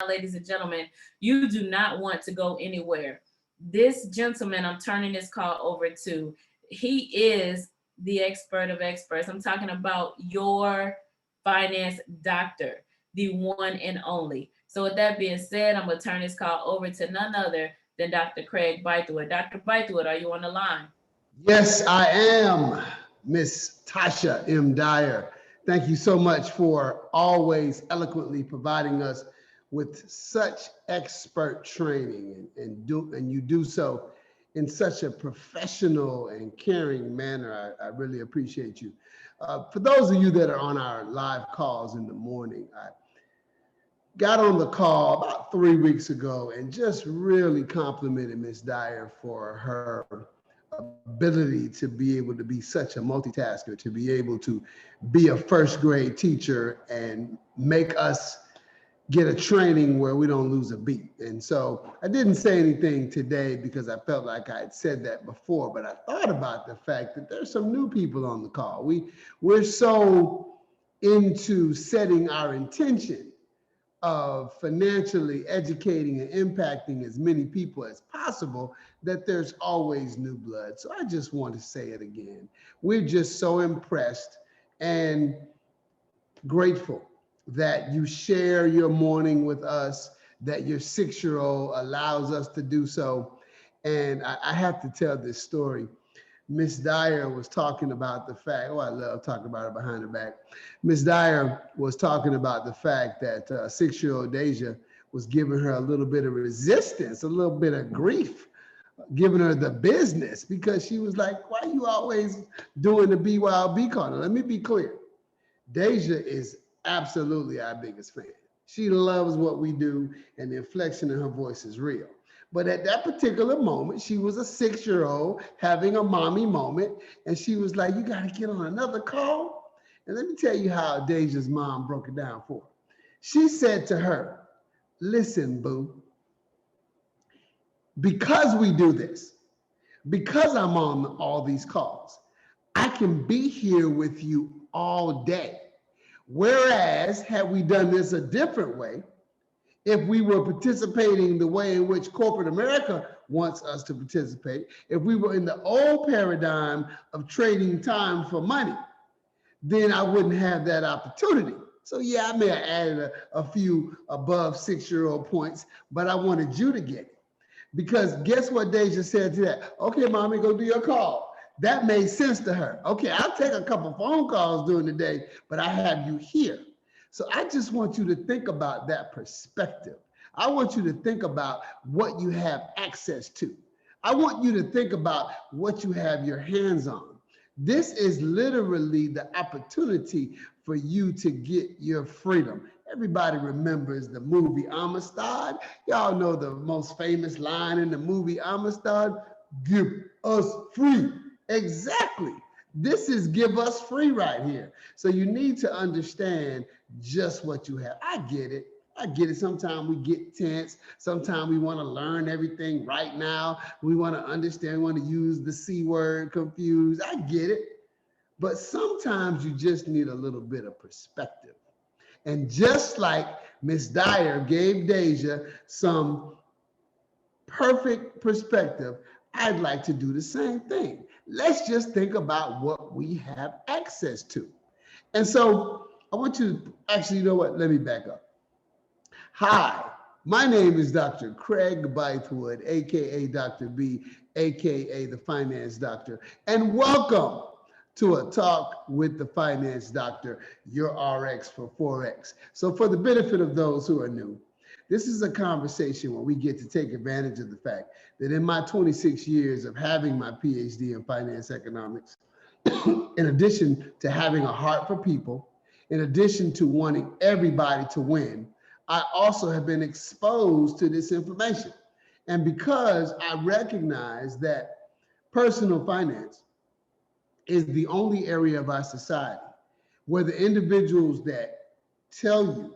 ladies and gentlemen, you do not want to go anywhere. This gentleman I'm turning this call over to, he is the expert of experts. I'm talking about your finance doctor, the one and only. So, with that being said, I'm going to turn this call over to none other than Dr. Craig Bythewood. Dr. Bythewood, are you on the line? Yes, I am, Miss Tasha M. Dyer. Thank you so much for always eloquently providing us with such expert training and you do so in such a professional and caring manner. I really appreciate you. For those of you that are on our live calls in the morning, I got on the call about 3 weeks ago and just really complimented Miss Dyer for her ability to be able to be such a multitasker, to be able to be a first grade teacher and make us get a training where we don't lose a beat. And so I didn't say anything today because I felt like I had said that before, but I thought about the fact that there's some new people on the call. We're so into setting our intention of financially educating and impacting as many people as possible that there's always new blood. So I just want to say it again. We're just so impressed and grateful that you share your morning with us, that your 6-year-old allows us to do so. And I have to tell this story. Miss Dyer was talking about the fact, I love talking about it behind her back. Miss Dyer was talking about the fact that 6-year-old Deja was giving her a little bit of resistance, a little bit of grief, giving her the business because she was like, why are you always doing the BYOB call? Now, let me be clear. Deja is absolutely our biggest fan. She loves what we do and the inflection in her voice is real. But at that particular moment, she was a 6-year-old having a mommy moment. And she was like, you got to get on another call. And let me tell you how Deja's mom broke it down for her. She said to her, listen, boo, because we do this, because I'm on all these calls, I can be here with you all day. Whereas, had we done this a different way, if we were participating the way in which corporate America wants us to participate, if we were in the old paradigm of trading time for money, then I wouldn't have that opportunity. So yeah, I may have added a few above 6-year-old points, but I wanted you to get it. Because guess what Deja said to that? Okay, mommy, go do your call. That made sense to her. Okay, I'll take a couple phone calls during the day, but I have you here. So I just want you to think about that perspective. I want you to think about what you have access to. I want you to think about what you have your hands on. This is literally the opportunity for you to get your freedom. Everybody remembers the movie Amistad. Y'all know the most famous line in the movie Amistad, give us free. Exactly. This is give us free right here. So you need to understand just what you have. I get it. I get it. Sometimes we get tense. Sometimes we want to learn everything right now. We want to understand, we want to use the C word, confused. I get it. But sometimes you just need a little bit of perspective. And just like Miss Dyer gave Deja some perfect perspective, I'd like to do the same thing. Let's just think about what we have access to. And so I want you to actually, you know what? Let me back up. Hi, my name is Dr. Craig Bythewood, AKA Dr. B, AKA the Finance Doctor, and welcome to a talk with the Finance Doctor, your RX for Forex. So for the benefit of those who are new, this is a conversation where we get to take advantage of the fact that in my 26 years of having my PhD in finance economics, in addition to having a heart for people, in addition to wanting everybody to win, I also have been exposed to this information. And because I recognize that personal finance is the only area of our society where the individuals that tell you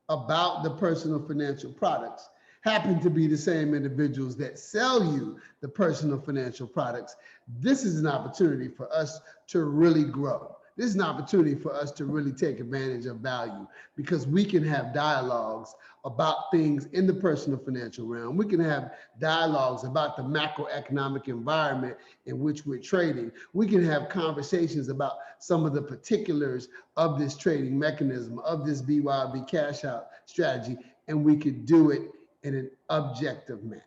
about the personal financial products happen to be the same individuals that sell you the personal financial products, this is an opportunity for us to really grow. This is an opportunity for us to really take advantage of value because we can have dialogues about things in the personal financial realm. We can have dialogues about the macroeconomic environment in which we're trading. We can have conversations about some of the particulars of this trading mechanism, of this BYOB cash out strategy, and we could do it in an objective manner.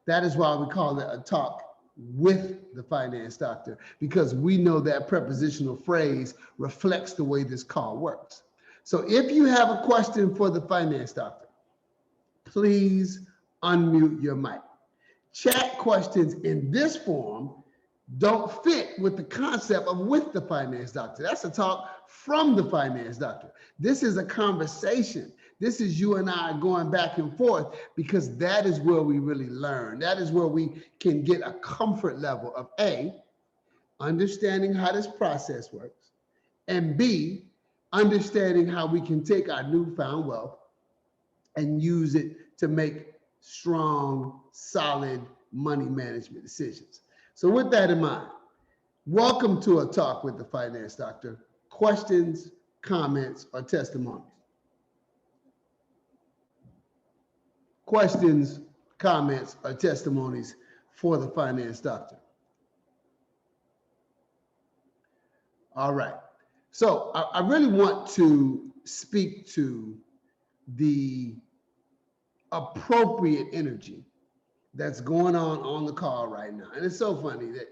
That is why we call it a talk with the finance doctor, because we know that prepositional phrase reflects the way this call works. So if you have a question for the finance doctor, please unmute your mic. Chat questions in this form don't fit with the concept of with the finance doctor. That's a talk from the finance doctor. This is a conversation. This is you and I going back and forth because that is where we really learn. That is where we can get a comfort level of A, understanding how this process works, and B, understanding how we can take our newfound wealth and use it to make strong, solid money management decisions. So with that in mind, welcome to a talk with the finance doctor. Questions, comments, or testimonies? Questions, comments, or testimonies for the finance doctor? All right. So I really want to speak to the appropriate energy that's going on the call right now. And it's so funny that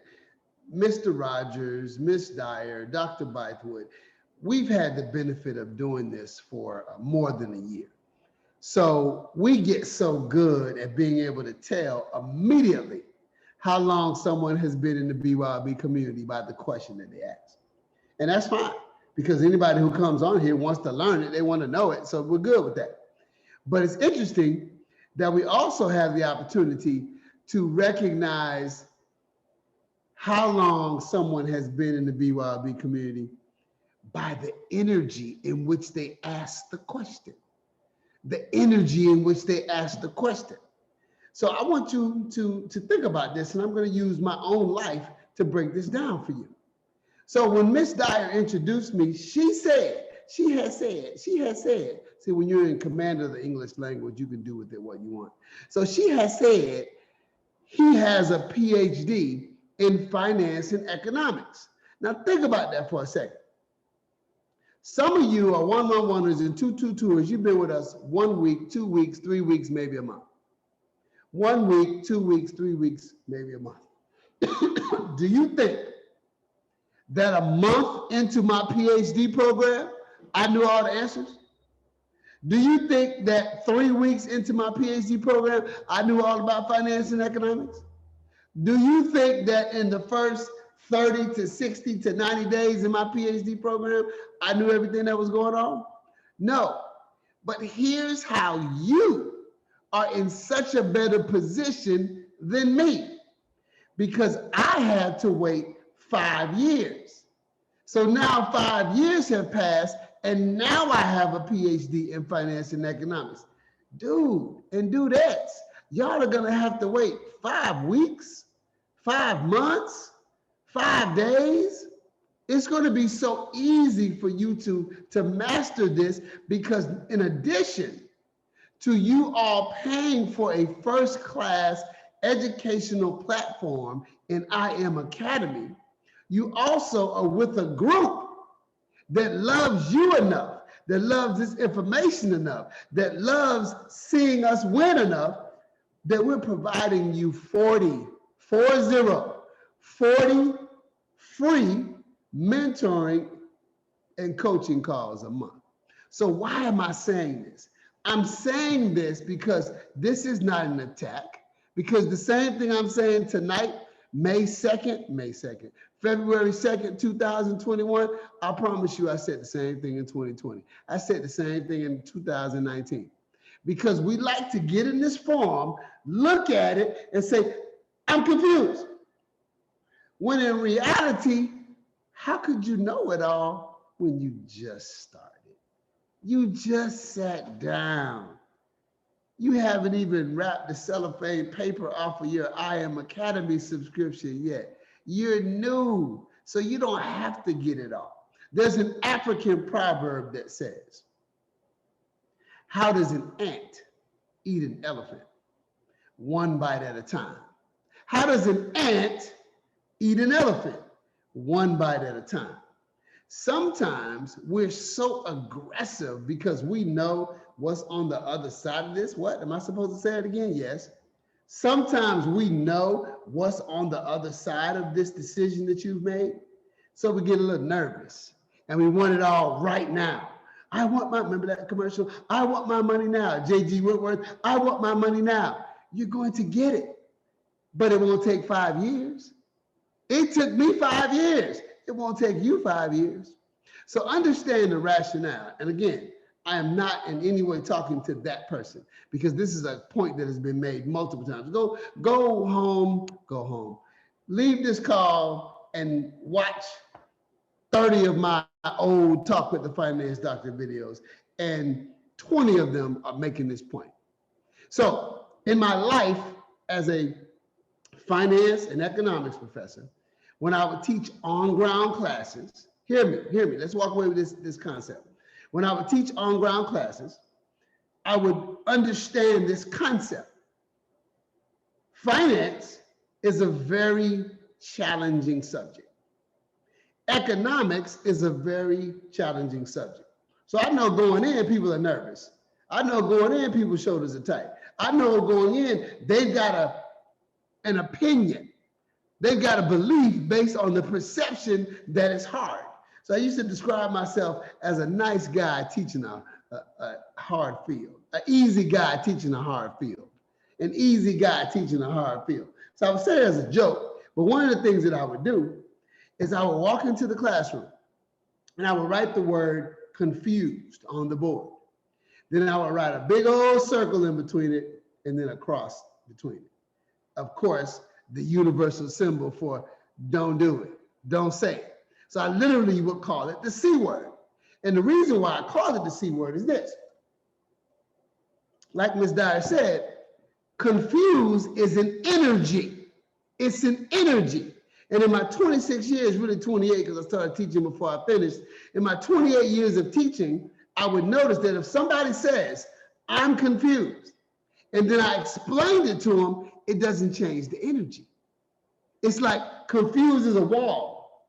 Mr. Rogers, Miss Dyer, Dr. Bythewood, we've had the benefit of doing this for more than a year. So we get so good at being able to tell immediately how long someone has been in the BYOB community by the question that they ask. And that's fine, because anybody who comes on here wants to learn it, they want to know it, so we're good with that. But it's interesting that we also have the opportunity to recognize how long someone has been in the BYOB community by the energy in which they ask the question. The energy in which they ask the question. So I want you to think about this, and I'm going to use my own life to break this down for you. So when Miss Dyer introduced me, she had said, see, when you're in command of the English language, you can do with it what you want. So she has said he has a PhD in finance and economics. Now think about that for a second. Some of you are 111ers and 222ers. You've been with us 1 week, 2 weeks, 3 weeks, maybe a month. 1 week, 2 weeks, 3 weeks, maybe a month. Do you think that a month into my PhD program, I knew all the answers? Do you think that 3 weeks into my PhD program, I knew all about finance and economics? Do you think that in the first 30 to 60 to 90 days in my PhD program, I knew everything that was going on? No. But here's how you are in such a better position than me, because I had to wait 5 years. So now 5 years have passed, and now I have a PhD in finance and economics. Dude and dudettes, y'all are gonna have to wait 5 weeks, 5 months, 5 days. It's going to be so easy for you to master this, because in addition to you all paying for a first-class educational platform in I Am Academy, you also are with a group that loves you enough, that loves this information enough, that loves seeing us win enough, that we're providing you 40 free mentoring and coaching calls a month. So why am I saying this? I'm saying this because this is not an attack, because the same thing I'm saying tonight, May 2nd, February 2nd, 2021, I promise you I said the same thing in 2020. I said the same thing in 2019. Because we like to get in this form, look at it, and say, I'm confused. When in reality, how could you know it all when you just started? You just sat down. You haven't even wrapped the cellophane paper off of your I Am Academy subscription yet. You're new, so you don't have to get it all. There's an African proverb that says, how does an ant eat an elephant? One bite at a time. How does an ant eat an elephant? One bite at a time. Sometimes we're so aggressive because we know what's on the other side of this. What? Am I supposed to say it again? Yes. Sometimes we know what's on the other side of this decision that you've made. So we get a little nervous and we want it all right now. I want my, remember that commercial? I want my money now. J.G. Whitworth, I want my money now. You're going to get it, but it won't take 5 years. It took me 5 years. It won't take you 5 years. So understand the rationale. And again, I am not in any way talking to that person because this is a point that has been made multiple times. Go home. Leave this call and watch 30 of my old Talk with the Finance Doctor videos, and 20 of them are making this point. So in my life as a finance and economics professor, when I would teach on-ground classes, hear me, let's walk away with this concept. When I would teach on-ground classes, I would understand this concept. Finance is a very challenging subject. Economics is a very challenging subject. So I know going in, people are nervous. I know going in, people's shoulders are tight. I know going in, they've got an opinion. They've got a belief based on the perception that it's hard. So I used to describe myself as a nice guy teaching a hard field, an easy guy teaching a hard field, an easy guy teaching a hard field. So I would say it as a joke, but one of the things that I would do is I would walk into the classroom and I would write the word confused on the board. Then I would write a big old circle in between it and then a cross between it. Of course, the universal symbol for don't do it, don't say it. So I literally would call it the C word. And the reason why I call it the C word is this. Like Ms. Dyer said, confused is an energy. It's an energy. And in my 26 years, really 28, because I started teaching before I finished, in my 28 years of teaching, I would notice that if somebody says, I'm confused, and then I explained it to them, it doesn't change the energy. It's like confused is a wall.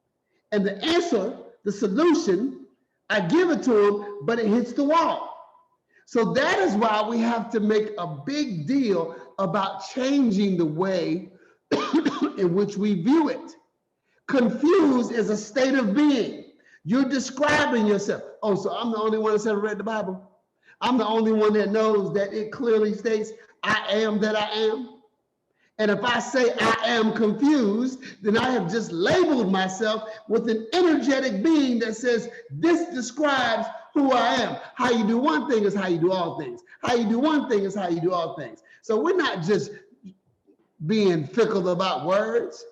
And the answer, the solution, I give it to them, but it hits the wall. So that is why we have to make a big deal about changing the way in which we view it. Confused is a state of being. You're describing yourself. Oh, so I'm the only one that's ever read the Bible? I'm the only one that knows that it clearly states, I am that I am? And if I say I am confused, then I have just labeled myself with an energetic being that says, this describes who I am. How you do one thing is how you do all things. How you do one thing is how you do all things. So we're not just being fickle about words.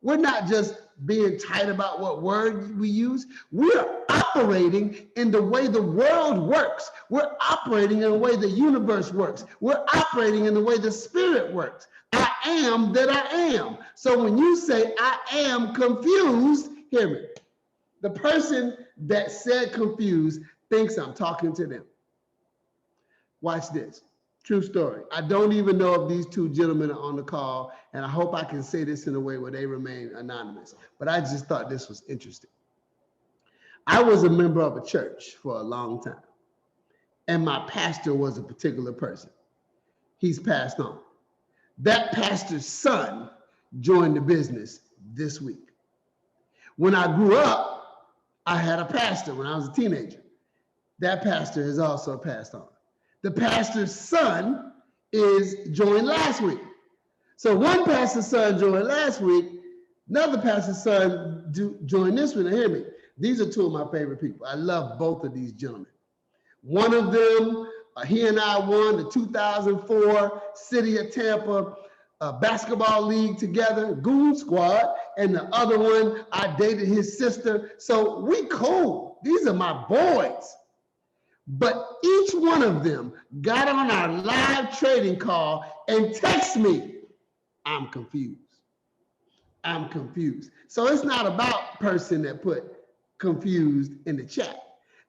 We're not just being tight about what word we use. We're operating in the way the world works. We're operating in the way the universe works. We're operating in the way the spirit works. I am that I am. So when you say I am confused, hear me. The person that said confused thinks I'm talking to them. Watch this. True story. I don't even know if these two gentlemen are on the call, and I hope I can say this in a way where they remain anonymous. But I just thought this was interesting. I was a member of a church for a long time, and my pastor was a particular person. He's passed on. That pastor's son joined the business this week. When I grew up, I had a pastor when I was a teenager. That pastor has also passed on. The pastor's son is joined last week. So one pastor's son joined last week, another pastor's son joined this week. Now hear me, these are two of my favorite people. I love both of these gentlemen. One of them, he and I won the 2004 City of Tampa basketball league together, Goon Squad, and the other one, I dated his sister. So we cool. These are my boys. But each one of them got on our live trading call and text me, I'm confused. I'm confused. So it's not about person that put confused in the chat.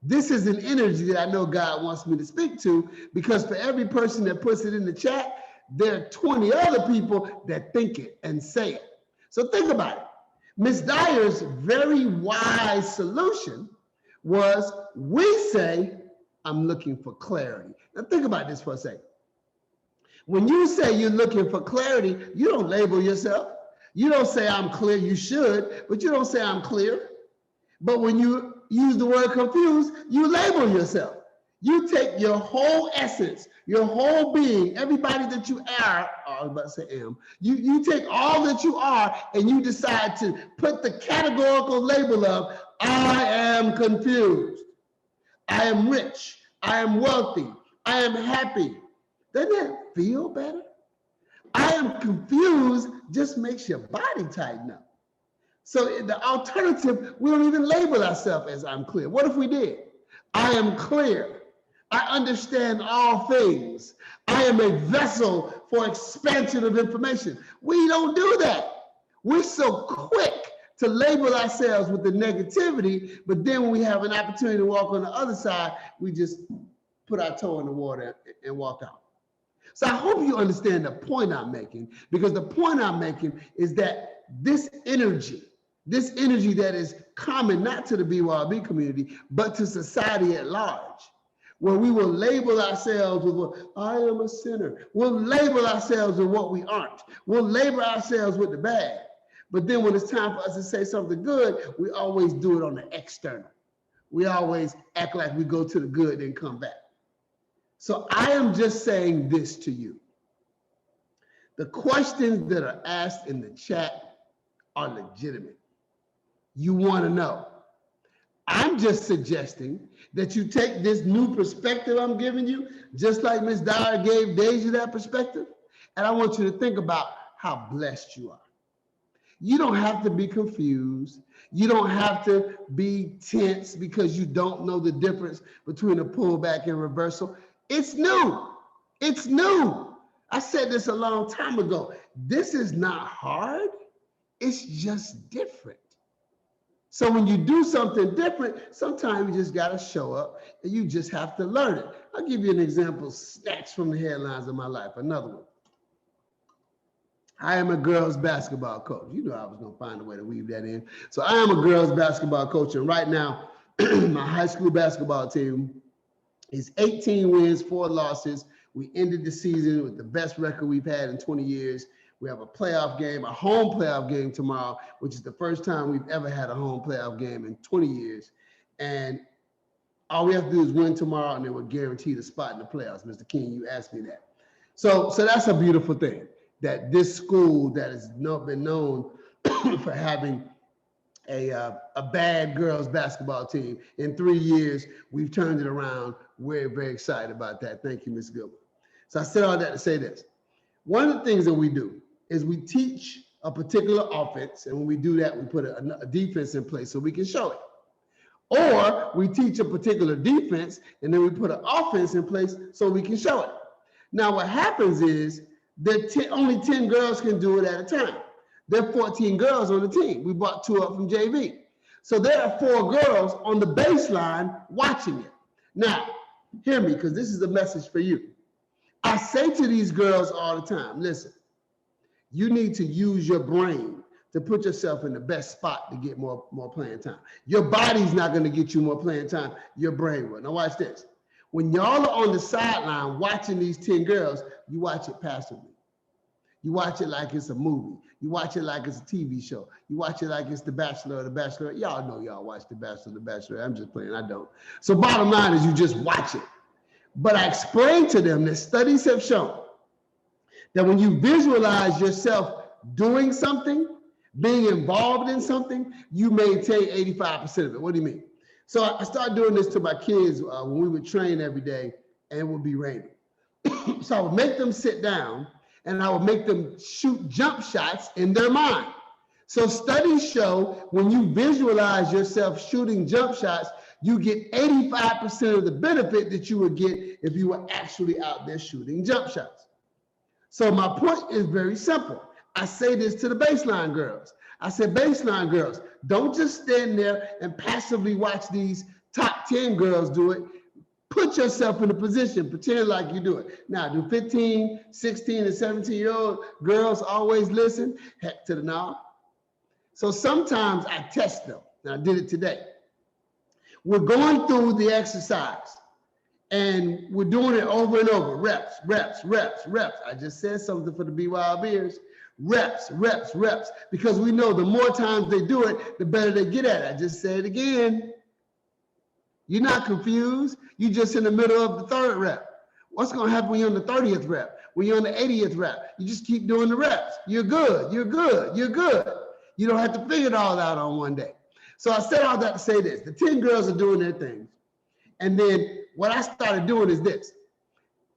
This is an energy that I know God wants me to speak to, because for every person that puts it in the chat, there are 20 other people that think it and say it. So think about it. Ms. Dyer's very wise solution was, we say, I'm looking for clarity. Now think about this for a second. When you say you're looking for clarity, you don't label yourself. You don't say I'm clear. You should, but you don't say I'm clear. But when you use the word confused, you label yourself. You take your whole essence, your whole being, everybody that you are, I was about to say am, you take all that you are and you decide to put the categorical label of, I am confused, I am rich, I am wealthy, I am happy. Doesn't that feel better? I am confused just makes your body tighten up. So the alternative, we don't even label ourselves as I'm clear. What if we did? I am clear. I understand all things. I am a vessel for expansion of information. We don't do that. We're so quick to label ourselves with the negativity, but then when we have an opportunity to walk on the other side, we just put our toe in the water and walk out. So I hope you understand the point I'm making, because the point I'm making is that this energy that is common not to the BYOB community, but to society at large, where we will label ourselves with what, I am a sinner. We'll label ourselves with what we aren't. We'll label ourselves with the bad. But then when it's time for us to say something good, we always do it on the external. We always act like we go to the good and come back. So I am just saying this to you. The questions that are asked in the chat are legitimate. You want to know. I'm just suggesting that you take this new perspective I'm giving you, just like Ms. Dyer gave Deja that perspective, and I want you to think about how blessed you are. You don't have to be confused. You don't have to be tense because you don't know the difference between a pullback and reversal. It's new. It's new. I said this a long time ago. This is not hard. It's just different. So when you do something different, sometimes you just got to show up and you just have to learn it. I'll give you an example, snatched from the headlines of my life. Another one. I am a girls basketball coach. You know I was going to find a way to weave that in. So I am a girls basketball coach. And right now, my high school basketball team is 18 wins, 4 losses. We ended the season with the best record we've had in 20 years. We have a playoff game, a home playoff game tomorrow, which is the first time we've ever had a home playoff game in 20 years. And all we have to do is win tomorrow, and then we're guaranteed a spot in the playoffs. Mr. King, you asked me that. So that's a beautiful thing, that this school that has been known for having a bad girls basketball team, in 3 years, we've turned it around. We're very excited about that. Thank you, Ms. Goodman. So I said all that to say this. One of the things that we do is we teach a particular offense, and when we do that, we put a defense in place so we can show it. Or we teach a particular defense, and then we put an offense in place so we can show it. Now, what happens is that only 10 girls can do it at a time. There are 14 girls on the team. We brought 2 up from JV. So there are 4 girls on the baseline watching it. Now, hear me, because this is a message for you. I say to these girls all the time, listen, you need to use your brain to put yourself in the best spot to get more playing time. Your body's not going to get you more playing time. Your brain will. Now watch this. When y'all are on the sideline watching these 10 girls, you watch it passively. You watch it like it's a movie. You watch it like it's a TV show. You watch it like it's The Bachelor or The Bachelorette. Y'all know y'all watch The Bachelor or The Bachelorette. I'm just playing. I don't. So bottom line is you just watch it. But I explained to them that studies have shown that when you visualize yourself doing something, being involved in something, you maintain 85% of it. What do you mean? So I started doing this to my kids when we would train every day and it would be raining. So I would make them sit down and I would make them shoot jump shots in their mind. So studies show when you visualize yourself shooting jump shots, you get 85% of the benefit that you would get if you were actually out there shooting jump shots. So my point is very simple. I say this to the baseline girls. I said, baseline girls, don't just stand there and passively watch these top 10 girls do it. Put yourself in a position, pretend like you do it. Now, do 15, 16, and 17-year-old girls always listen? Heck to the no. So sometimes I test them. Now, I did it today. We're going through the exercise and we're doing it over and over. Reps, reps, reps, reps. I just said something for the BYOBers. Reps, reps, reps. Because we know the more times they do it, the better they get at it. I just said it again. You're not confused. You're just in the middle of the third rep. What's going to happen when you're on the 30th rep? When you're on the 80th rep? You just keep doing the reps. You're good. You're good. You're good. You don't have to figure it all out on one day. So I said all that to say this. The 10 girls are doing their things. And then what I started doing is this.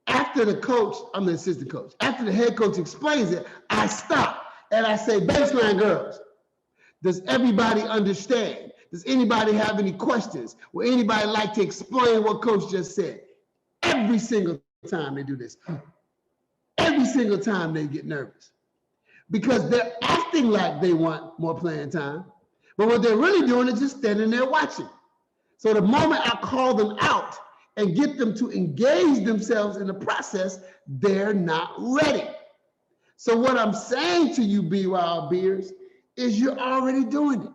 After the coach, I'm the assistant coach. After the head coach explains it, I stop and I say, baseline girls, does everybody understand? Does anybody have any questions? Would anybody like to explain what coach just said? Every single time they do this, every single time they get nervous because they're acting like they want more playing time, but what they're really doing is just standing there watching. So the moment I call them out and get them to engage themselves in the process, they're not ready. So what I'm saying to you, BYOBers, is you're already doing it.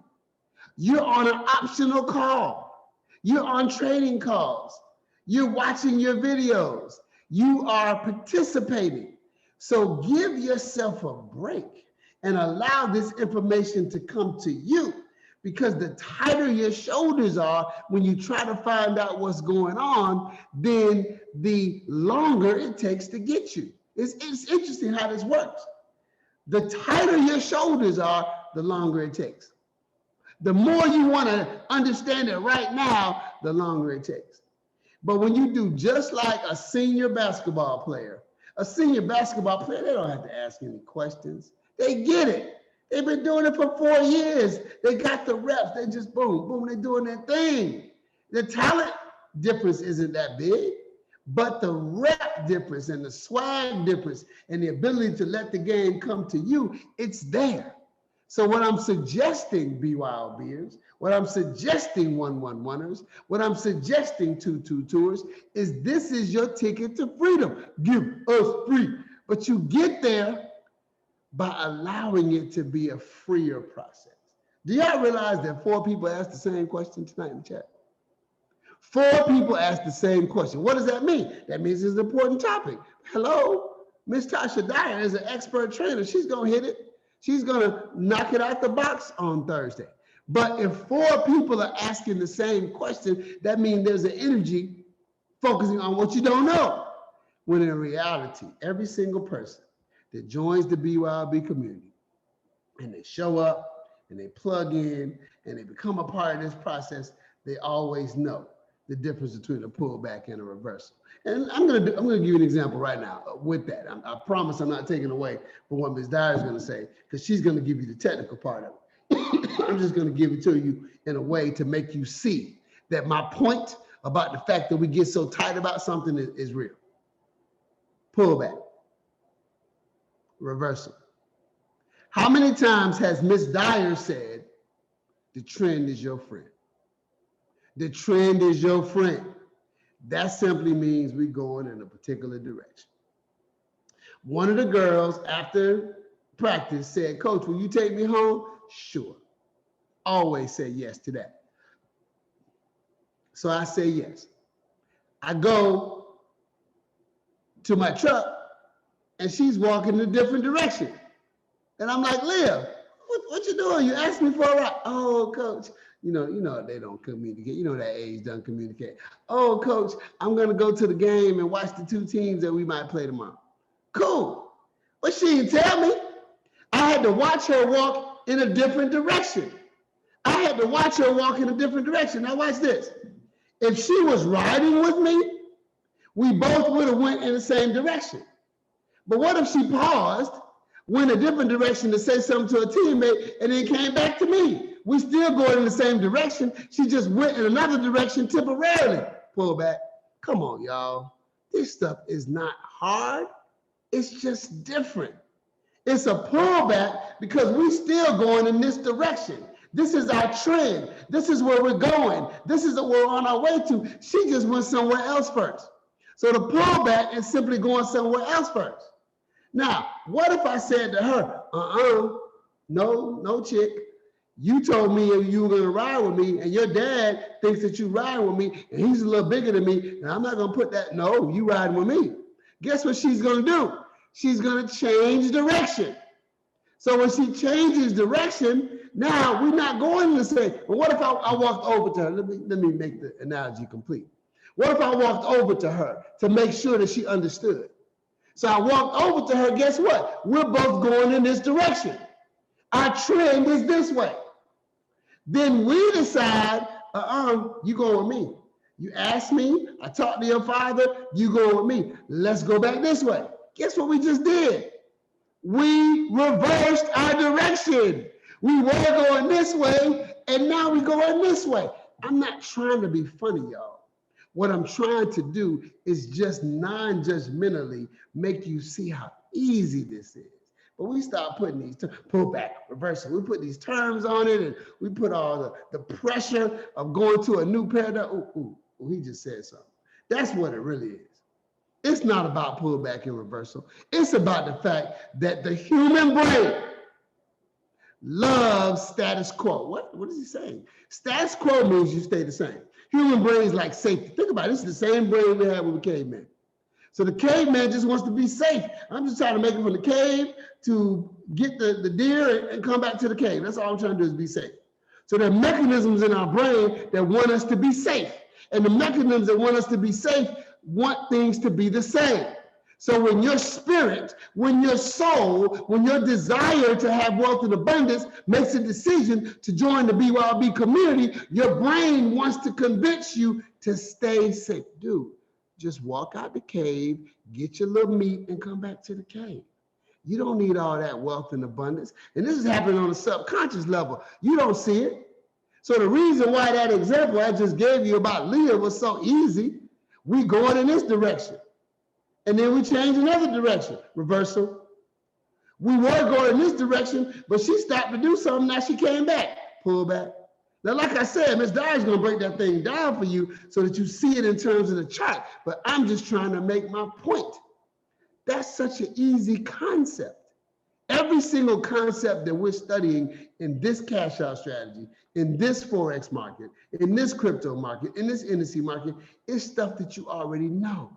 You're on an optional call. You're on training calls. You're watching your videos. You are participating. So give yourself a break and allow this information to come to you, because the tighter your shoulders are when you try to find out what's going on, then the longer it takes to get you. It's interesting how this works. The tighter your shoulders are, the longer it takes. The more you want to understand it right now, the longer it takes. But when you do just like a senior basketball player, they don't have to ask any questions. They get it. They've been doing it for 4 years. They got the reps. They just boom, boom, they're doing their thing. The talent difference isn't that big, but the rep difference and the swag difference and the ability to let the game come to you, it's there. So what I'm suggesting, BYOBers, what I'm suggesting 111ers, what I'm suggesting 222ers is this is your ticket to freedom. Give us free. But you get there by allowing it to be a freer process. Do y'all realize that 4 people asked the same question tonight in the chat? 4 people asked the same question. What does that mean? That means it's an important topic. Hello, Miss Tasha Dyer is an expert trainer. She's gonna hit it. She's gonna knock it out the box on Thursday. But if 4 people are asking the same question, that means there's an energy focusing on what you don't know. When in reality, every single person that joins the BYOB community and they show up and they plug in and they become a part of this process, they always know the difference between a pullback and a reversal. And I'm gonna give you an example right now with that. I promise I'm not taking away from what Ms. Dyer is gonna say, because she's gonna give you the technical part of it. I'm just gonna give it to you in a way to make you see that my point about the fact that we get so tight about something is real. Pullback, reversal. How many times has Ms. Dyer said, the trend is your friend? The trend is your friend. That simply means we're going in a particular direction. One of the girls after practice said, Coach, will you take me home? Sure. Always say yes to that. So I say yes. I go to my truck and she's walking in a different direction. And I'm like, Leah, what you doing? You asked me for a ride. Oh, Coach. You know, they don't communicate. You know that age doesn't communicate. Oh, Coach, I'm going to go to the game and watch the 2 teams that we might play tomorrow. Cool. But she didn't tell me. I had to watch her walk in a different direction. I had to watch her walk in a different direction. Now watch this. If she was riding with me, we both would have went in the same direction. But what if she paused, went a different direction to say something to a teammate, and then came back to me? We still going in the same direction. She just went in another direction temporarily. Pull back. Come on, y'all. This stuff is not hard. It's just different. It's a pullback because we still going in this direction. This is our trend. This is where we're going. This is what we're on our way to. She just went somewhere else first. So the pullback is simply going somewhere else first. Now, what if I said to her, no, chick. You told me you were going to ride with me, and your dad thinks that you ride with me, and he's a little bigger than me, and I'm not going to put that. No, you riding with me. Guess what she's going to do? She's going to change direction. So when she changes direction, now we're not going to say, well, what if I walked over to her? Let me make the analogy complete. What if I walked over to her to make sure that she understood? So I walked over to her, guess what? We're both going in this direction. Our trend is this way. Then we decide, you go with me. You asked me, I talked to your father, you go with me. Let's go back this way. Guess what we just did? We reversed our direction. We were going this way, and now we're going this way. I'm not trying to be funny, y'all. What I'm trying to do is just non-judgmentally make you see how easy this is. But we start putting these pull back, reversal. We put these terms on it, and we put all the pressure of going to a new paradigm. Ooh, he just said something. That's what it really is. It's not about pullback and reversal. It's about the fact that the human brain loves status quo. What is he saying? Status quo means you stay the same. Human brains like safety. Think about it. This is the same brain we had with the caveman. So the caveman just wants to be safe. I'm just trying to make it from the cave to get the deer and come back to the cave. That's all I'm trying to do is be safe. So there are mechanisms in our brain that want us to be safe. And the mechanisms that want us to be safe want things to be the same. So when your spirit, when your soul, when your desire to have wealth and abundance makes a decision to join the BYOB community, your brain wants to convince you to stay safe. Dude, just walk out the cave, get your little meat, and come back to the cave. You don't need all that wealth and abundance. And this is happening on a subconscious level. You don't see it. So the reason why that example I just gave you about Leah was so easy, we going in this direction. And then we change another direction, reversal. We were going in this direction, but she stopped to do something, now she came back, pull back. Now, like I said, Ms. Dyer's gonna break that thing down for you so that you see it in terms of the chart, but I'm just trying to make my point. That's such an easy concept. Every single concept that we're studying in this cash out strategy, in this Forex market, in this crypto market, in this indice market, is stuff that you already know.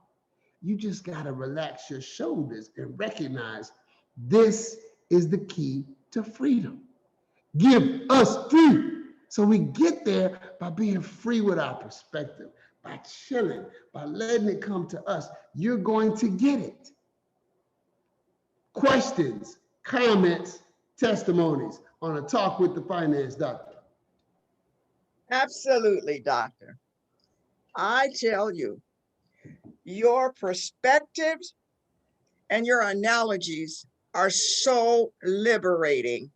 You just gotta relax your shoulders and recognize this is the key to freedom. Give us free. So we get there by being free with our perspective, by chilling, by letting it come to us. You're going to get it. Questions, comments, testimonies on a Talk with the Finance Doctor. Absolutely, doctor. I tell you, your perspectives and your analogies are so liberating.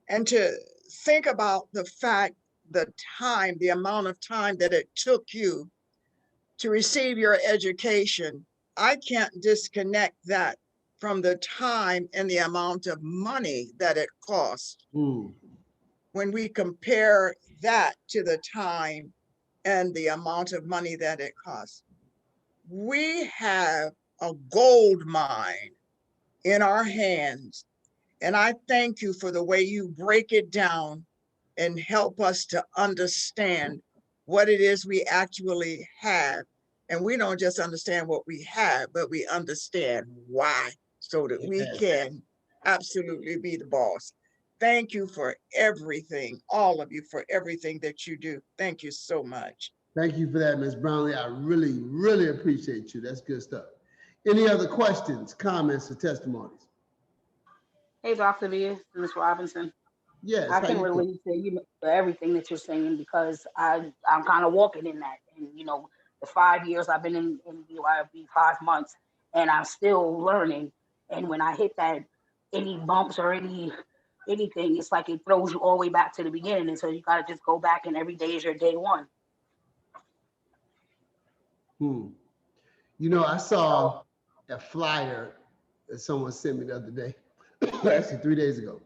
And to think about the fact, the time, the amount of time that it took you to receive your education, I can't disconnect that from the time and the amount of money that it cost. When we compare that to the time and the amount of money that it costs, we have a gold mine in our hands. And I thank you for the way you break it down and help us to understand what it is we actually have. And we don't just understand what we have, but we understand why, so that we can absolutely be the boss. Thank you for everything, all of you, for everything that you do. Thank you so much. Thank you for that, Ms. Brownlee. I really, really appreciate you. That's good stuff. Any other questions, comments, or testimonies? Hey, Dr. V, Ms. Robinson. Yes. I can relate to everything that you're saying because I'm kind of walking in that. And, the 5 years I've been in BYOB, 5 months, and I'm still learning. And when I hit that, any bumps or anything, it's like it throws you all the way back to the beginning. And so you got to just go back, and every day is your day one. I saw a flyer that someone sent me the other day actually 3 days ago.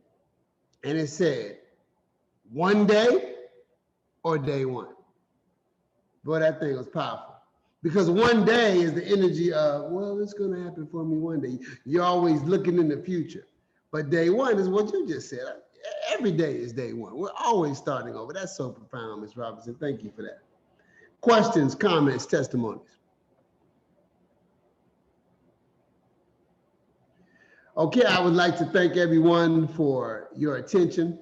And it said, one day or day one. Boy, that thing was powerful. Because one day is the energy of, well, it's going to happen for me one day. You're always looking in the future. But day one is what you just said. Every day is day one. We're always starting over. That's so profound, Ms. Robinson. Thank you for that. Questions, comments, testimonies. Okay, I would like to thank everyone for your attention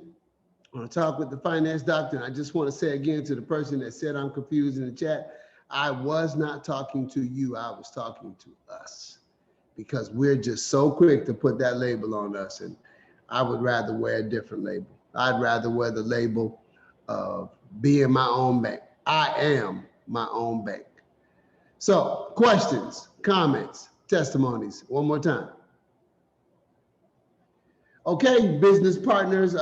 on Talk with the Finance Doctor. And I just want to say again to the person that said I'm confused in the chat, I was not talking to you. I was talking to us, because we're just so quick to put that label on us. And I would rather wear a different label. I'd rather wear the label of being my own bank. I am my own bank. So questions, comments, testimonies, one more time. Okay, business partners,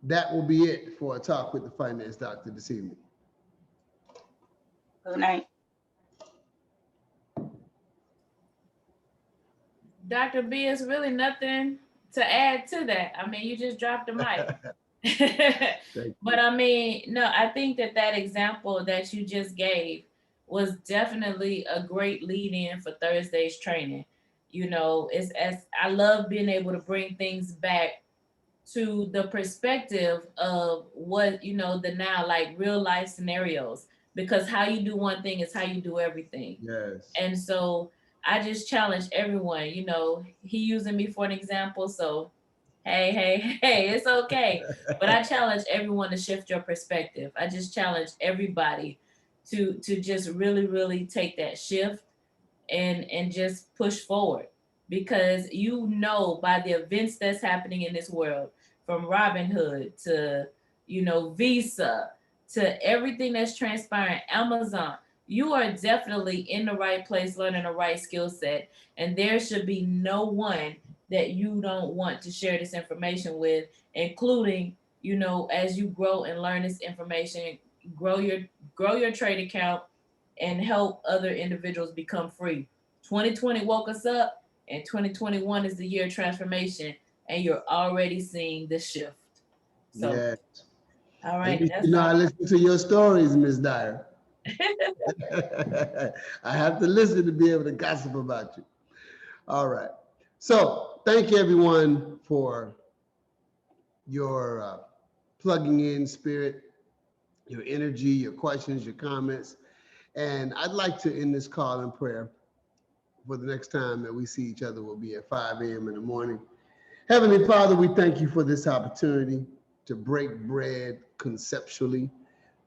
that will be it for a Talk with the Finance Doctor this evening. Good night. Dr. B, is really nothing to add to that. I mean, you just dropped the mic. But I mean, no, I think that example that you just gave was definitely a great lead in for Thursday's training. You know, it's as I love being able to bring things back to the perspective of what, you know, the now, like real life scenarios, because how you do one thing is how you do everything. Yes. And so I just challenge everyone, you know, he using me for an example. So, hey, it's okay. But I challenge everyone to shift your perspective. I just challenge everybody to just really, really take that shift and just push forward, because you know, by the events that's happening in this world, from Robinhood to, you know, Visa to everything that's transpiring, Amazon, you are definitely in the right place, learning the right skill set. And there should be no one that you don't want to share this information with, including, you know, as you grow and learn this information, grow your trade account and help other individuals become free. 2020 woke us up, and 2021 is the year of transformation, and you're already seeing the shift. So, yes. All right. That's you know, I listen to your stories, Ms. Dyer. I have to listen to be able to gossip about you. All right. So thank you, everyone, for your plugging in spirit, your energy, your questions, your comments. And I'd like to end this call in prayer. For the next time that we see each other will be at 5 a.m. in the morning. Heavenly Father, we thank you for this opportunity to break bread conceptually,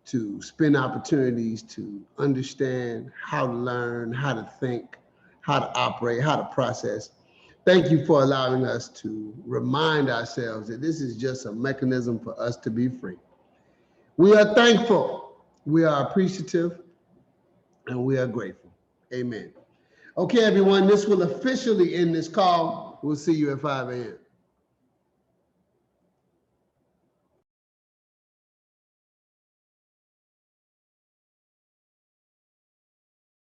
to spend opportunities to understand how to learn, how to think, how to operate, how to process. Thank you for allowing us to remind ourselves that this is just a mechanism for us to be free. We are thankful, we are appreciative, and we are grateful. Amen. Okay, everyone, this will officially end this call. We'll see you at 5 a.m.